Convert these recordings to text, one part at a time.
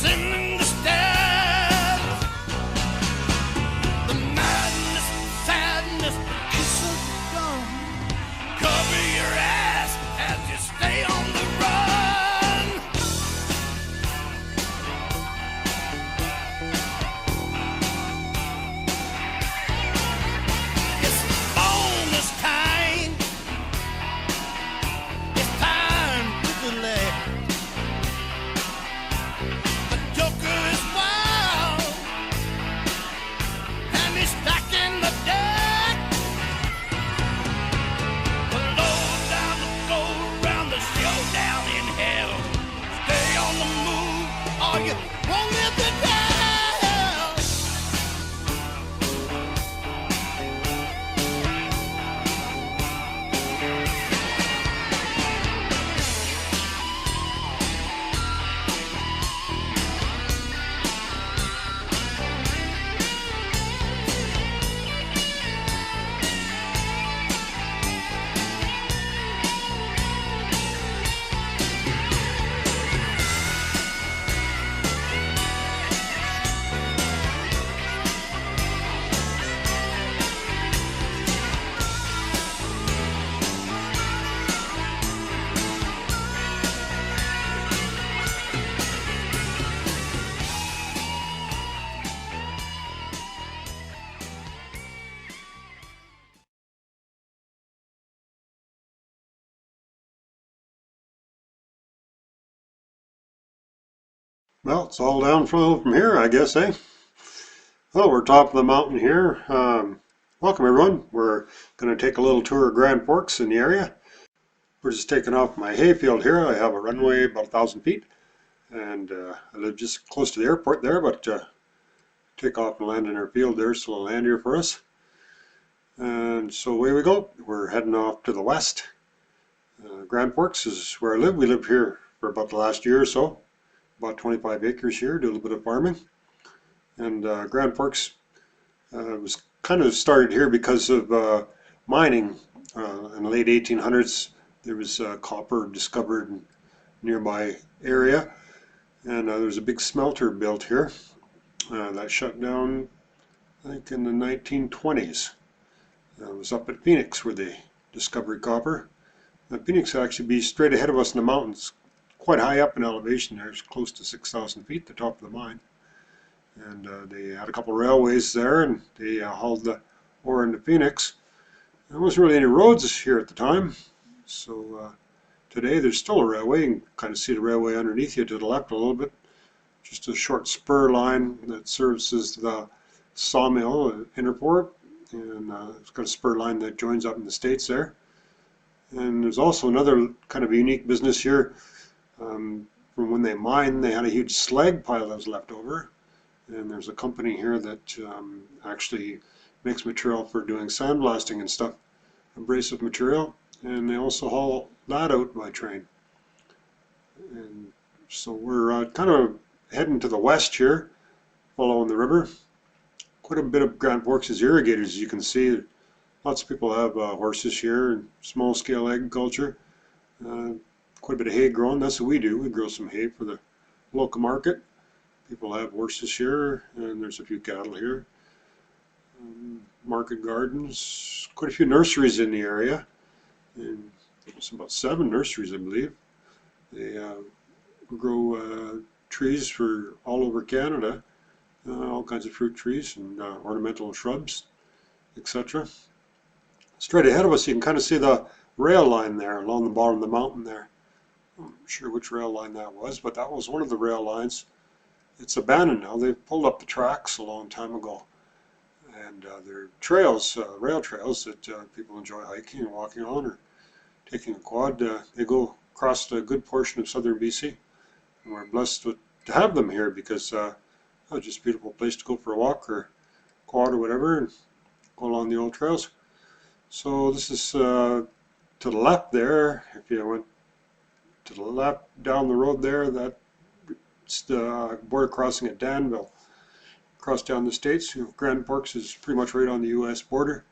ascending the stairs. The madness, sadness, kiss of dawn. Cover your ass as you stay on the run. It's bonus time. It's time to delay. The Joker is wild, and he's stacking the deck. Below down to go around the showdown in hell. Stay on the move, or you won't live to tell. Well, it's all downhill from here, I guess, eh? Well, we're top of the mountain here. Welcome, everyone. We're going to take a little tour of Grand Forks in the area. We're just taking off my hayfield here. I have a runway about 1,000 feet, and I live just close to the airport there, but take off and land in our field there, so it'll land here for us. And so away we go. We're heading off to the west. Grand Forks is where I live. We lived here for about the last year or so. About 25 acres here, do a little bit of farming. And Grand Forks was kind of started here because of mining. In the late 1800s, there was copper discovered in a nearby area, and there was a big smelter built here that shut down, I think, in the 1920s. It was up at Phoenix where they discovered copper. Phoenix actually be straight ahead of us in the mountains. Quite high up in elevation there, it's close to 6,000 feet, the top of the mine. And they had a couple of railways there, and they hauled the ore into Phoenix. There wasn't really any roads here at the time, so today there's still a railway. You can kind of see the railway underneath you to the left a little bit. Just a short spur line that services the sawmill at Interport, and it's got a spur line that joins up in the States there. And there's also another kind of unique business here. From when they mined, they had a huge slag pile that was left over, and there's a company here that actually makes material for doing sandblasting and stuff, abrasive material, and they also haul that out by train. And so we're kind of heading to the west here, following the river. Quite a bit of Grand Forks is irrigated, as you can see. Lots of people have horses here, and small-scale agriculture. Quite a bit of hay growing. That's what we do. We grow some hay for the local market. People have horses here, and there's a few cattle here. Market gardens, quite a few nurseries in the area. And there's about 7 nurseries, I believe. They grow trees for all over Canada, all kinds of fruit trees and ornamental shrubs, etc. Straight ahead of us, you can kind of see the rail line there along the bottom of the mountain there. I'm not sure which rail line that was, but that was one of the rail lines. It's abandoned now. They pulled up the tracks a long time ago. And they're trails, rail trails that people enjoy hiking and walking on or taking a quad. They go across a good portion of southern BC. And we're blessed to have them here because it's just a beautiful place to go for a walk or quad or whatever and go along the old trails. So this is to the left there. If you went to the left down the road there, that's the border crossing at Danville. Across down the States, Grand Forks is pretty much right on the U.S. border.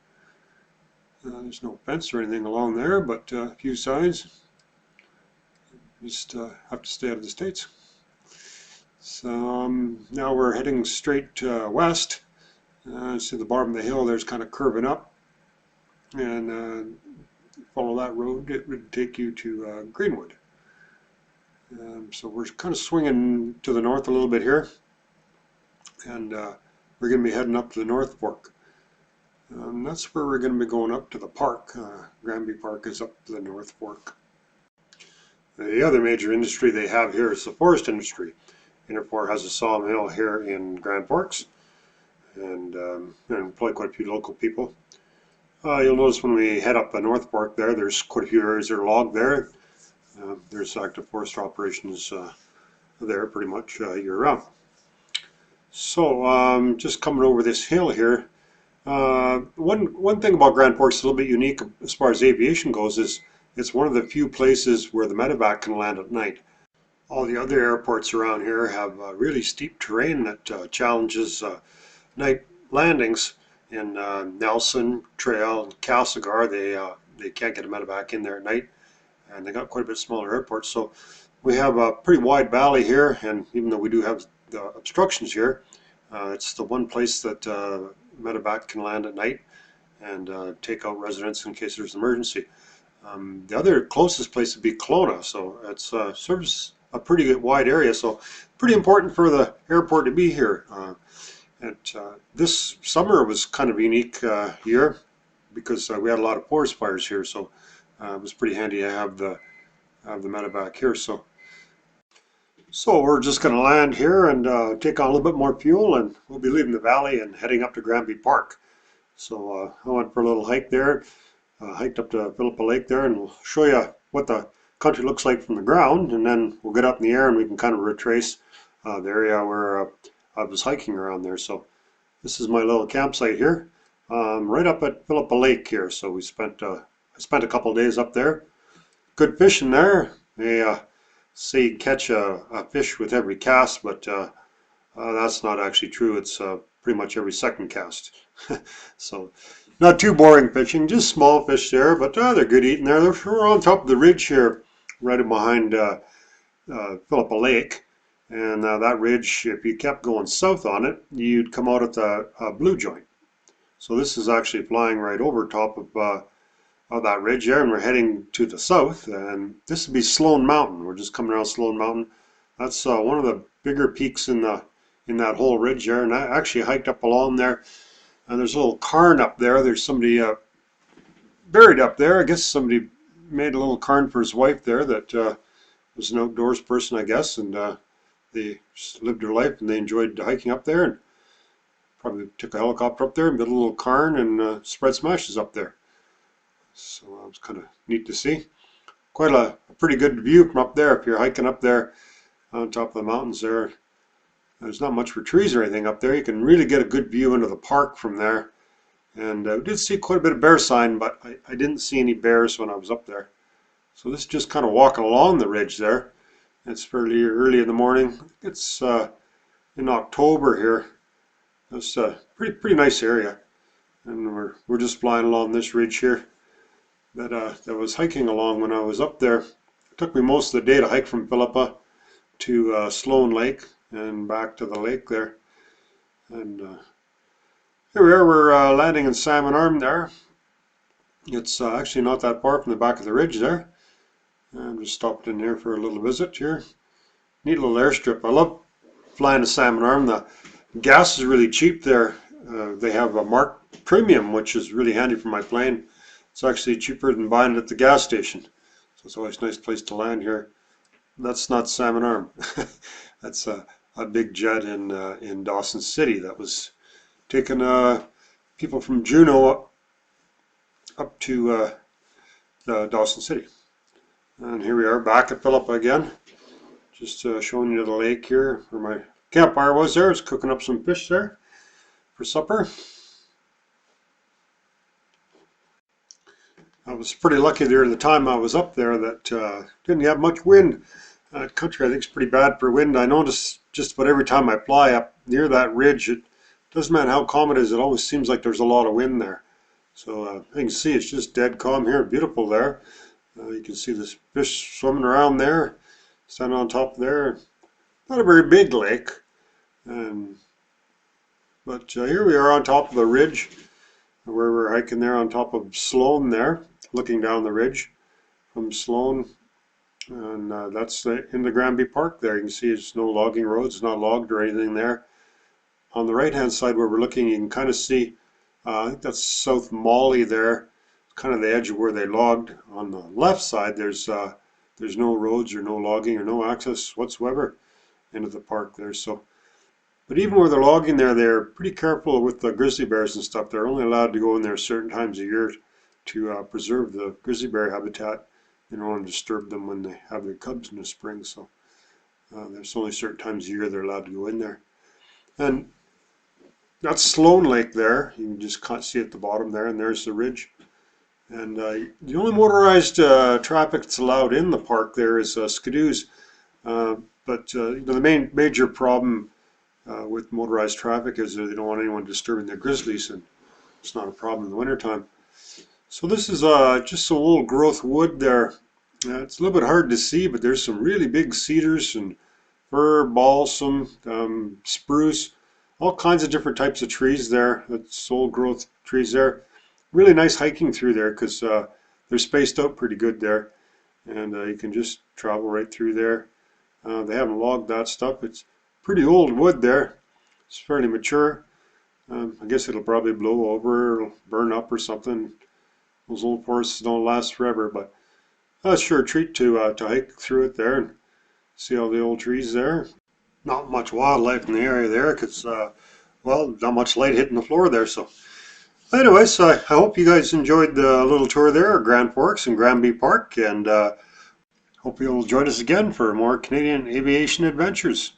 There's no fence or anything along there, but a few signs. Just have to stay out of the States. So now we're heading straight west. See the bottom of the hill there's kind of curving up, and follow that road. It would take you to Greenwood. So we're kind of swinging to the north a little bit here, and we're going to be heading up to the North Fork. That's where we're going to be going up to the park. Granby Park is up to the North Fork. The other major industry they have here is the forest industry. Interfor has a sawmill here in Grand Forks, and employ quite a few local people. You'll notice when we head up the North Fork there's quite a few areas that are logged there. There's active forest operations there pretty much year-round. So just coming over this hill here, one thing about Grand Forks is a little bit unique as far as aviation goes is it's one of the few places where the medevac can land at night. All the other airports around here have really steep terrain that challenges night landings. In Nelson, Trail, and Castlegar, they can't get a medevac in there at night, and they got quite a bit smaller airports. So we have a pretty wide valley here, and even though we do have the obstructions here, it's the one place that medevac can land at night and take out residents in case there's an emergency. The other closest place would be Kelowna, so it serves a pretty good wide area, so pretty important for the airport to be here. This summer was kind of a unique year because we had a lot of forest fires here, so it was pretty handy to have the medevac here. So we're just going to land here and take on a little bit more fuel, and we'll be leaving the valley and heading up to Granby Park. So I went for a little hike there, hiked up to Phillipa Lake there, and we'll show you what the country looks like from the ground, and then we'll get up in the air and we can kind of retrace the area where I was hiking around there. So this is my little campsite here, right up at Phillipa Lake here. So I spent a couple of days up there. Good fishing there. They say you catch a fish with every cast, but that's not actually true. It's pretty much every second cast. So not too boring fishing, just small fish there, but they're good eating there. We're on top of the ridge here, right behind Phillipa Lake. And that ridge, if you kept going south on it, you'd come out at the Blue Joint. So this is actually flying right over top of that ridge there, and we're heading to the south. And this would be Sloan Mountain. We're just coming around Sloan Mountain. That's one of the bigger peaks in that whole ridge there. And I actually hiked up along there. And there's a little cairn up there. There's somebody buried up there. I guess somebody made a little cairn for his wife there that was an outdoors person, I guess, and they just lived their life and they enjoyed hiking up there, and probably took a helicopter up there and built a little cairn and spread some ashes up there. So it was kind of neat to see. Quite a pretty good view from up there if you're hiking up there on top of the mountains there. There's not much for trees or anything up there. You can really get a good view into the park from there. And we did see quite a bit of bear sign, but I didn't see any bears when I was up there. So this is just kind of walking along the ridge there. It's fairly early in the morning. It's in October here. It's a pretty nice area, and we're just flying along this ridge here that I was hiking along when I was up there. It took me most of the day to hike from Phillipa to Sloan Lake and back to the lake there. And here we are. We're landing in Salmon Arm there. It's actually not that far from the back of the ridge there. I'm just stopped in here for a little visit here. Neat little airstrip. I love flying to Salmon Arm. The gas is really cheap there. They have a Mark Premium, which is really handy for my plane. It's actually cheaper than buying it at the gas station. So it's always a nice place to land here. That's not Salmon Arm. That's a big jet in Dawson City that was taking people from Juneau up to Dawson City. And here we are back at Phillipa again. Just showing you the lake here where my campfire was there. I was cooking up some fish there for supper. I was pretty lucky there at the time I was up there that didn't have much wind. Country I think is pretty bad for wind. I notice just about every time I fly up near that ridge, it doesn't matter how calm it is, it always seems like there's a lot of wind there. So you can see it's just dead calm here, beautiful there. You can see this fish swimming around there, standing on top there. not a very big lake. But here we are on top of the ridge where we're hiking there on top of Sloan there, looking down the ridge from Sloan. And that's in the Granby Park there. You can see it's no logging roads, it's not logged or anything there. On the right hand side where we're looking, you can kind of see, I think that's South Molly there, kind of the edge of where they logged. On the left side there's no roads or no logging or no access whatsoever into the park there. So, but even where they're logging there, they're pretty careful with the grizzly bears and stuff. They're only allowed to go in there certain times a year to preserve the grizzly bear habitat. They don't want to disturb them when they have their cubs in the spring. So there's only certain times a year they're allowed to go in there. And that's Sloan Lake there. You can just see at the bottom there, and there's the ridge. And the only motorized traffic that's allowed in the park there is skidoos. But the major problem with motorized traffic is they don't want anyone disturbing their grizzlies, and it's not a problem in the wintertime. So this is just some little growth wood there. It's a little bit hard to see, but there's some really big cedars and fir, balsam, spruce, all kinds of different types of trees there. That's old growth trees there. Really nice hiking through there because they're spaced out pretty good there, and you can just travel right through there. They haven't logged that stuff. It's pretty old wood there. It's fairly mature. I guess it'll probably blow over or burn up or something. Those old forests don't last forever, but that's sure a treat to hike through it there and see all the old trees there. Not much wildlife in the area there because, well, not much light hitting the floor there. So anyways, I hope you guys enjoyed the little tour there of Grand Forks and Granby Park, and hope you'll join us again for more Canadian aviation adventures.